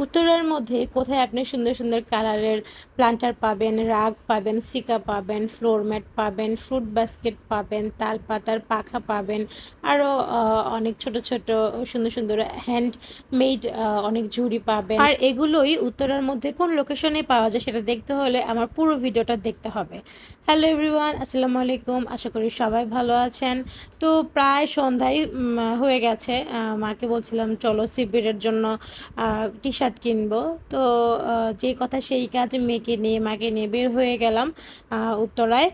উত্তরার মধ্যে কোথায় আপনি সুন্দর সুন্দর কালারের প্লান্টার পাবেন, রাগ পাবেন, সিকা পাবেন, ফ্লোর ম্যাট পাবেন, ফ্রুট বাস্কেট পাবেন, তাল পাতার পাখা পাবেন, আরও অনেক ছোট ছোট সুন্দর সুন্দর হ্যান্ডমেড অনেক ঝুড়ি পাবেন। আর এগুলোই উত্তরার মধ্যে কোন লোকেশনে পাওয়া যায় সেটা দেখতে হলে আমার পুরো ভিডিওটা দেখতে হবে। হ্যালো এভরিওয়ান, আসসালামু আলাইকুম। আশা করি সবাই ভালো আছেন। তো প্রায় সন্ধ্যায় হয়ে গেছে। মাকে বলছিলাম চলো শিবিরের জন্য টি শার্ট কিনবো। তো যে কথা সেই কাজ, মেয়েকে নিয়ে মাকে নিয়ে বের হয়ে গেলাম উত্তরায়।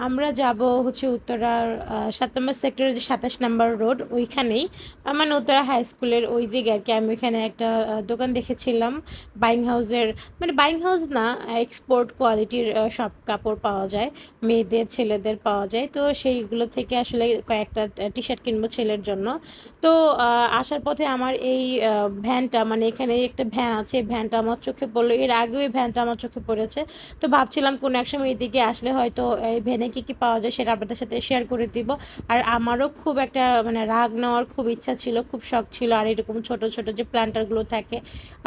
আমরা যাব হচ্ছে উত্তরার 7 নম্বর সেক্টরের যে 27 নম্বর রোড ওইখানেই, মানে উত্তরা হাই স্কুলের ওই দিকে আর কি। আমি ওইখানে একটা দোকান দেখেছিলাম বাইং হাউসের, মানে বাইং হাউস না, এক্সপোর্ট কোয়ালিটির সব কাপড় পাওয়া যায়, মেয়েদের ছেলেদের পাওয়া যায়। তো সেইগুলো থেকে আসলে কয়েকটা টি শার্ট কিনবো ছেলের জন্য। তো আসার পথে আমার এই ভ্যানটা, মানে এখানে একটা ভ্যান আছে, ভ্যানটা আমার চোখে পড়লো। এর আগেও এই ভ্যানটা আমার চোখে পড়েছে। তো ভাবছিলাম কোনো এক সময় এদিকে আসলে হয়তো এই ভ্যানে কী কী পাওয়া যায় সেটা আপনাদের সাথে শেয়ার করে দিব। আর আমারও খুব একটা মানে রাগ নেওয়ার খুব ইচ্ছা ছিল, খুব শখ ছিল। আর এরকম ছোট ছোট যে প্ল্যান্টারগুলো থাকে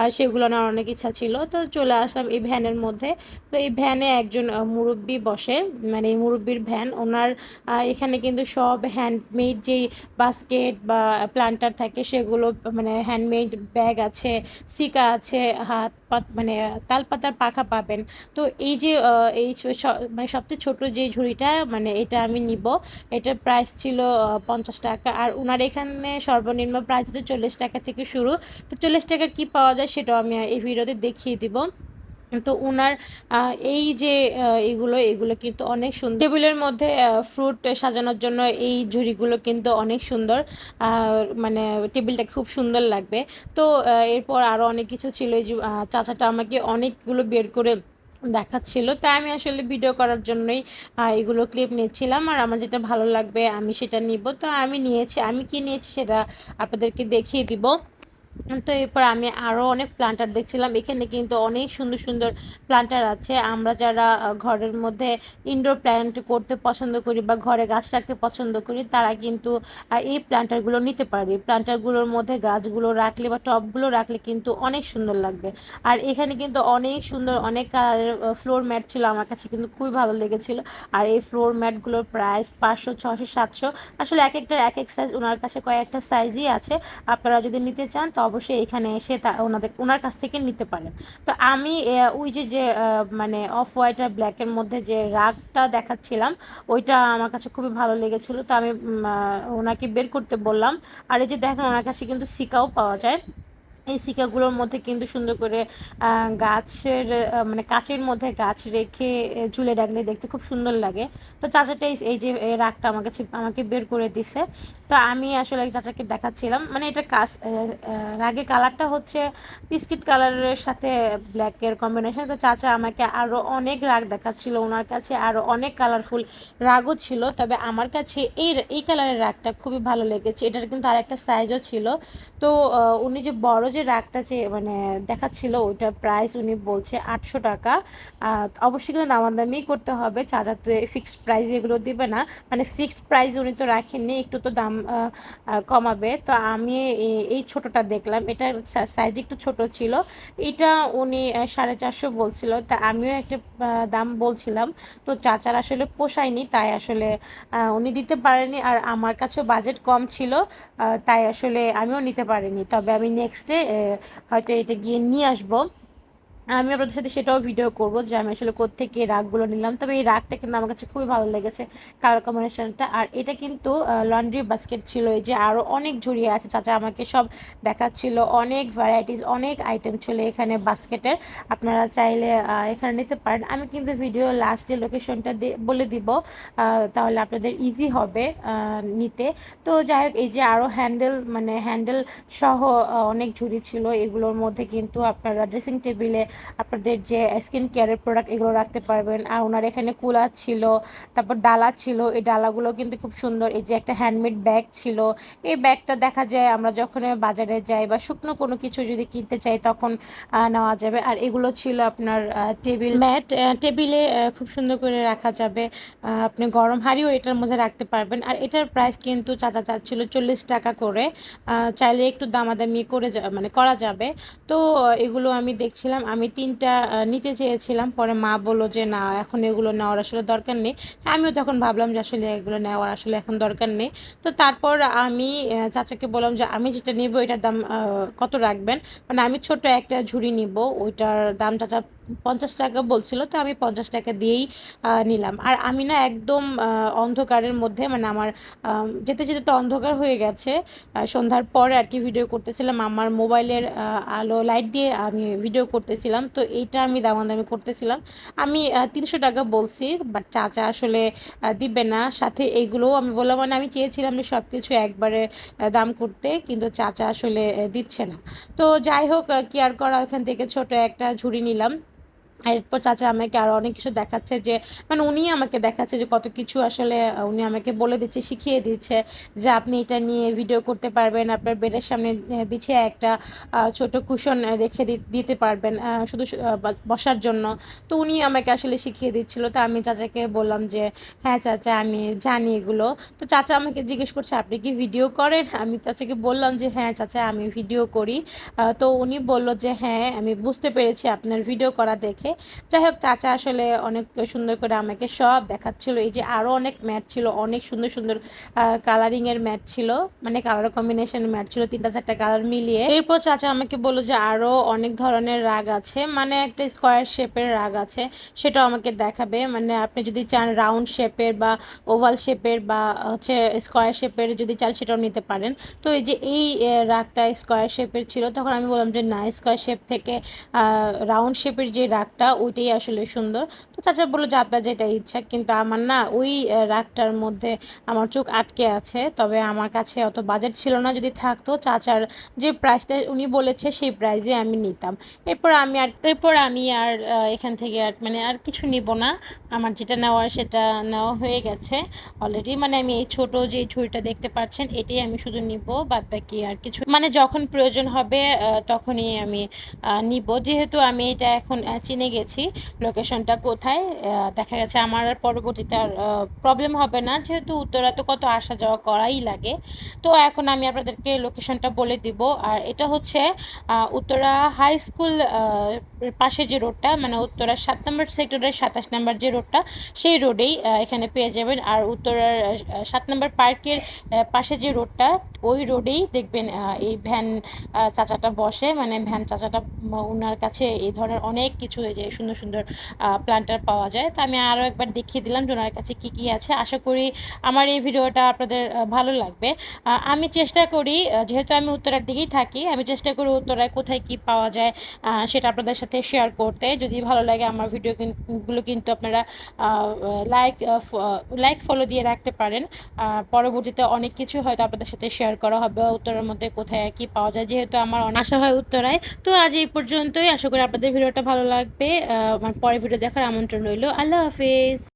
আর সেগুলো নেওয়ার অনেক ইচ্ছা ছিল। তো চলে আসলাম এই ভ্যানের মধ্যে। তো এই ভ্যানে একজন মুরব্বি বসে, মানে এই মুরব্বির ভ্যান। ওনার এখানে কিন্তু সব হ্যান্ডমেড যেই বাস্কেট বা প্লান্টার থাকে সেগুলো, মানে হ্যান্ডমেড ব্যাগ আছে, সিকা আছে, হাত পাত মানে তালপাতার পাখা পাবেন। তো এই যে এই মানে সবচেয়ে ছোট যে ঝুড়িটা, মানে এটা আমি নিব। এটার প্রাইস ছিল 50 টাকা। আর ওনার এখানে সর্বনিম্ন প্রাইস তো 40 টাকা থেকে শুরু। তো 40 টাকার কী পাওয়া যায় সেটাও আমি এই ভিডিওতে দেখিয়ে দিব। তো ওনার এই যে এগুলো কিন্তু অনেক সুন্দর। টেবিলের মধ্যে ফ্রুট সাজানোর জন্য এই ঝুড়িগুলো কিন্তু অনেক সুন্দর, মানে টেবিলটা খুব সুন্দর লাগবে। তো এরপর আরও অনেক কিছু ছিল। এই যে চাচাটা আমাকে অনেকগুলো বের করে দেখাচ্ছিল, তাই আমি আসলে ভিডিও করার জন্যই এগুলো ক্লিপ নিচ্ছিলাম। আর আমার যেটা ভালো লাগবে আমি সেটা নিব। তো আমি নিয়েছি, আমি কি নিয়েছি সেটা আপনাদেরকে দেখিয়ে দিব। তো এরপর আমি আরও অনেক প্লান্টার দেখছিলাম। এখানে কিন্তু অনেক সুন্দর সুন্দর প্লান্টার আছে। আমরা যারা ঘরের মধ্যে ইনডোর প্ল্যান্ট করতে পছন্দ করি বা ঘরে গাছ রাখতে পছন্দ করি, তারা কিন্তু এই প্লান্টারগুলো নিতে পারি। প্লান্টারগুলোর মধ্যে গাছগুলো রাখলে বা টবগুলো রাখলে কিন্তু অনেক সুন্দর লাগবে। আর এখানে কিন্তু অনেক সুন্দর অনেক কালারের ফ্লোর ম্যাট ছিল, আমার কাছে কিন্তু খুবই ভালো লেগেছিল। আর এই ফ্লোর ম্যাটগুলোর প্রাইস 500, 600, 700। আসলে এক একটার এক এক সাইজ, ওনার কাছে কয়েকটা সাইজই আছে। আপনারা যদি নিতে চান তো অবশ্যই এখানে এসে ওনার কাছ থেকে নিতে পারেন। তো আমি ওই যে মানে অফ হোয়াইট আর ব্ল্যাকের মধ্যে যে রাগটা দেখাচ্ছিলাম, ওইটা আমার কাছে খুবই ভালো লেগেছিল। তো আমি ওনাকে বের করতে বললাম। আর এই যে দেখেন ওনার কাছে কিন্তু সিকাও পাওয়া যায়। এই সিকাগুলোর মধ্যে কিন্তু সুন্দর করে গাছের মানে কাচের মধ্যে গাছ রেখে ঝুলে রাখলে দেখতে খুব সুন্দর লাগে। তো চাচাটা এই যে রাগটা আমাকে বের করে দিছে। তো আমি আসলে চাচাকে দেখাচ্ছিলাম, মানে এটা রাগের কালারটা হচ্ছে বিস্কিট কালারের সাথে ব্ল্যাকের কম্বিনেশন। তো চাচা আমাকে আরও অনেক রাগ দেখাচ্ছিল, ওনার কাছে আরও অনেক কালারফুল রাগও ছিল। তবে আমার কাছে এই কালারের রাগটা খুবই ভালো লেগেছে। এটার কিন্তু আর একটা সাইজও ছিল। তো উনি যে বড় যে রাগটা যে মানে দেখাচ্ছিল ওইটার প্রাইস উনি বলছে 800 টাকা। অবশ্যই কিন্তু দামাদামি করতে হবে, চাচা তো ফিক্সড প্রাইস এগুলো দিবে না, মানে ফিক্সড প্রাইস উনি তো রাখেননি, একটু তো দাম কমাবে। তো আমি এই ছোটোটা দেখলাম, এটার সাইজ একটু ছোট ছিল। এটা উনি 450 বলছিল, তা আমিও একটা দাম বলছিলাম। তো চাচার আসলে পোষায়নি, তাই আসলে উনি দিতে পারেনি। আর আমার কাছেও বাজেট কম ছিল, তাই আসলে আমিও নিতে পারিনি। তবে আমি নেক্সট ডে হয়তো এটা গিয়ে নিয়ে আসবো। আমি আপনাদের সাথে সেটাও ভিডিও করব যে আমি আসলে কোত্থেকে রাগগুলো নিলাম। তবে এই রাগটা কিন্তু আমার কাছে খুবই ভালো লেগেছে, কালার কম্বিনেশনটা। আর এটা কিন্তু লন্ড্রি বাস্কেট ছিল। এই যে আরও অনেক ঝুড়িয়ে আছে, চাচা আমাকে সব দেখাচ্ছিল, অনেক ভ্যারাইটিস অনেক আইটেম ছিল এখানে বাস্কেটের। আপনারা চাইলে এখানে নিতে পারেন। আমি কিন্তু ভিডিও লাস্টে লোকেশনটা বলে দিব, তাহলে আপনাদের ইজি হবে নিতে। তো যাই হোক, এই যে আরও হ্যান্ডেল সহ অনেক ঝুড়ি ছিল। এগুলোর মধ্যে কিন্তু আপনারা ড্রেসিং টেবিলে আপনাদের যে স্কিন কেয়ারের প্রোডাক্ট এগুলো রাখতে পারবেন। আর ওনার এখানে কুলার ছিল, তারপর ডালা ছিল, এই ডালাগুলো কিন্তু খুব সুন্দর। এই যে একটা হ্যান্ডমেড ব্যাগ ছিল, এই ব্যাগটা দেখা যায় আমরা যখন বাজারে যাই বা শুকনো কোনো কিছু যদি কিনতে চাই তখন নেওয়া যাবে। আর এগুলো ছিল আপনার টেবিল ম্যাট, টেবিলে খুব সুন্দর করে রাখা যাবে। আপনি গরম হাঁড়িও এটার মধ্যে রাখতে পারবেন। আর এটার প্রাইস কিন্তু চাচা চাচ্ছিল 40 টাকা করে, চাইলে একটু দামাদামি করে মানে করা যাবে। তো এগুলো আমি দেখছিলাম, আমি 3টা নিতে চেয়েছিলাম, পরে মা বললো যে না এখন এগুলো নেওয়ার আসলে দরকার নেই। আমিও তখন ভাবলাম যে আসলে এগুলো নেওয়ার আসলে এখন দরকার নেই। তো তারপর আমি চাচাকে বললাম যে আমি যেটা নেব এটার দাম কত রাখবেন। মানে আমি ছোট একটা ঝুড়ি নিব, ওইটার দাম চাচা 50 টাকা বলছিল, তো আমি 50 টাকা দিয়েই নিলাম। আর আমি না একদম অন্ধকারের মধ্যে, মানে আমার যেতে যেতে তো অন্ধকার হয়ে গেছে, সন্ধ্যার পরে আর কি ভিডিও করতেছিলাম, আমার মোবাইলের আলো লাইট দিয়ে আমি ভিডিও করতেছিলাম। তো এইটা আমি দামাদামি করতেছিলাম। আমি 300 টাকা বলছি, বাট চাচা আসলে দিবে না। সাথে এইগুলোও আমি বললাম, মানে আমি চেয়েছিলাম যে সব কিছু একবারে দাম করতে, কিন্তু চাচা আসলে দিচ্ছে না। তো যাই হোক, কি আর করা, ওখান থেকে ছোট একটা ঝুড়ি নিলাম। এরপর চাচা আমাকে আরও অনেক কিছু দেখাচ্ছে, যে মানে উনি আমাকে দেখাচ্ছে যে কত কিছু আসলে উনি আমাকে বলে দিচ্ছে, শিখিয়ে দিচ্ছে যে আপনি এটা নিয়ে ভিডিও করতে পারবেন, আপনার বেডের সামনে বিছিয়ে একটা ছোট কুশন রেখে দিতে পারবেন শুধু বসার জন্য। তো উনি আমাকে আসলে শিখিয়ে দিচ্ছিল। তো আমি চাচাকে বললাম যে হ্যাঁ চাচা আমি জানি এগুলো। তো চাচা আমাকে জিজ্ঞেস করছে আপনি কি ভিডিও করেন। আমি চাচাকে বললাম যে হ্যাঁ চাচা আমি ভিডিও করি। তো উনি বলল যে হ্যাঁ আমি বুঝতে পেরেছি আপনার ভিডিও করা দেখে। যাই হোক, চাচা আসলে অনেক সুন্দর করে আমাকে সব দেখাচ্ছিল। এই যে আরও অনেক ম্যাট ছিল, অনেক সুন্দর সুন্দর কালারিংয়ের ম্যাট ছিল, মানে কালার কম্বিনেশনের ম্যাট ছিল 3টা 4টা কালার মিলিয়ে। এরপর চাচা আমাকে বললো যে আরও অনেক ধরনের রাগ আছে, মানে একটা স্কোয়ার শেপের রাগ আছে, সেটাও আমাকে দেখাবে। মানে আপনি যদি চান রাউন্ড শেপের বা ওভাল শেপের বা হচ্ছে স্কোয়ার শেপের যদি চান সেটাও নিতে পারেন। তো এই যে এই রাগটা স্কোয়ার শেপের ছিল, তখন আমি বললাম যে না, স্কোয়ার শেপ থেকে রাউন্ড শেপের যে রাগটা ওইটাই আসলে সুন্দর। তো চাচা বললো যে আপনার যেটা ইচ্ছা, কিন্তু আমার না ওই রাগটার মধ্যে আমার চোখ আটকে আছে। তবে আমার কাছে অত বাজেট ছিল না, যদি থাকতো চাচার যে প্রাইসটা উনি বলেছে সেই প্রাইসে আমি নিতাম। এরপর আমি আর এখান থেকে আর মানে আর কিছু নিব না, আমার যেটা নেওয়ার সেটা নেওয়া হয়ে গেছে অলরেডি। মানে আমি এই ছোট যে ঝুড়িটা দেখতে পাচ্ছেন এটাই আমি শুধু নিব, বাদ বাকি আর কিছু মানে যখন প্রয়োজন হবে তখনই আমি নিব। যেহেতু আমি এটা এখন চিনে গেছি লোকেশনটা কোথায়, দেখা গেছে আমার আর পরবর্তীতে আর প্রবলেম হবে না, যেহেতু উত্তরা তো কত আসা যাওয়া করাই লাগে। তো এখন আমি আপনাদেরকে লোকেশনটা বলে দিব। আর এটা হচ্ছে উত্তরা হাই স্কুল পাশে যে রোডটা, মানে উত্তরা 7 নম্বর সেক্টরের 27 নম্বর যে রোডটা, সেই রোডেই এখানে পেয়ে যাবেন। আর উত্তরার 7 নম্বর পার্কের পাশে যে রোডটা, ওই রোডেই দেখবেন এই ভ্যান চাচাটা বসে। মানে ভ্যান চাচাটা ওনার কাছে এই ধরনের অনেক কিছু, এই যে সুন্দর সুন্দর প্ল্যান্টার পাওয়া যায়। তো আমি আরও একবার দেখিয়ে দিলাম যে ওনার কাছে কী কী আছে। আশা করি আমার এই ভিডিওটা আপনাদের ভালো লাগবে। আমি চেষ্টা করি, যেহেতু আমি উত্তরার দিকেই থাকি, আমি চেষ্টা করি উত্তরায় কোথায় কী পাওয়া যায় সেটা আপনাদের সাথে শেয়ার করতে। যদি ভালো লাগে আমার ভিডিওগুলো কিন্তু আপনারা লাইক ফলো দিয়ে রাখতে পারেন। পরবর্তীতে অনেক কিছু হয়তো আপনাদের সাথে শেয়ার করা হবে উত্তরার মধ্যে কোথায় কী পাওয়া যায়, যেহেতু আমার অনেক আশা হয় উত্তরায়। তো আজ এই পর্যন্তই, আশা করি আপনাদের ভিডিওটা ভালো লাগবে। আমার পরের ভিডিও দেখার আমন্ত্রণ রইল। আল্লাহ হাফেজ।